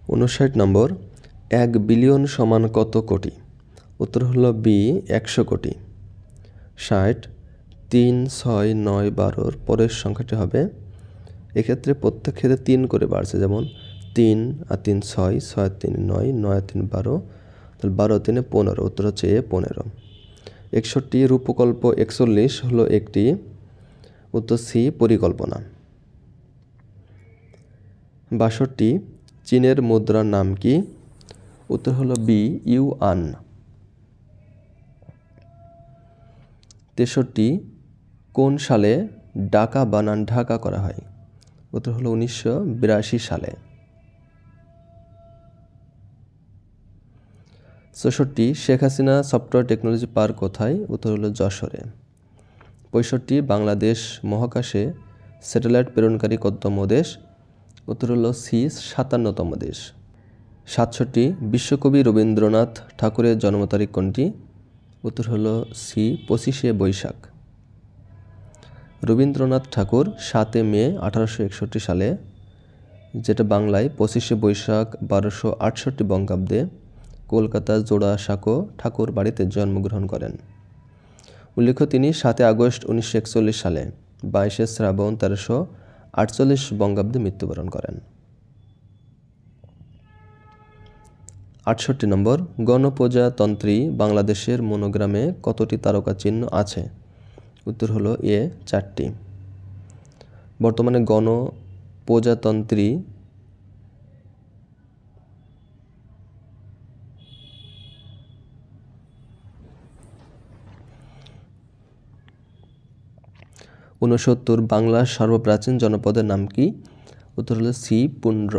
59 নম্বর, 1 billion সমান কত কোটি? উত্তর হলো বি 100 কোটি। 60, 3, 6, 9, 12 পরের সংখ্যাটি হবে, এক্ষেত্রে প্রত্যেক ক্ষেত্রে 3 করে বাড়ছে, যেমন 3 আর 3 6, 6 আর 3 9, 9 আর 3 12, তাহলে 12 আর 3 15, উত্তর হচ্ছে এ 15। 61, রূপকল্প 41 হলো একটি, উত্তর সি পরিকল্পনা। 62, চীনের মুদ্রার নাম কি? উত্তর হলো বি ইউয়ান। 63, কোন সালে ডাকা বানান ঢাকা করা হয়? উত্তর হলো 1982 সালে। 64, Sheikh Hasina software technology park কোথায়? উত্তর হলো যশোরে। 65, বাংলাদেশ মহাকাশে স্যাটেলাইট প্রেরণকারী কততম দেশ? উত্তর হলো সি 57তম দেশ। 67, বিশ্বকবি রবীন্দ্রনাথ ঠাকুরের জন্ম তারিখ কোনটি? উত্তর হলো সি 25শে বৈশাখ। রবীন্দ্রনাথ ঠাকুর 7 মে 1861 সালে, যেটা বাংলায় 25শে বৈশাখ 1268 বঙ্গাব্দে কলকাতার জোড়াসাঁকো ঠাকুর বাড়িতে জন্মগ্রহণ করেন। উল্লেখ্য, তিনি 7 আগস্ট 1941 সালে 22শে শ্রাবণ 1348 বঙ্গাব্দে মৃত্যুবরণ করেন। 68 নম্বর, গণপ্রজাতন্ত্রী বাংলাদেশের মনোগ্রামে কতটি তারকা চিহ্ন আছে? উত্তর হলো এ 4টি। বর্তমানে গণপ্রজাতন্ত্রী ঊনসত্তর, বাংলার সর্বপ্রাচীন জনপদের নাম কি? উত্তর হলো সি পুন্ড্র।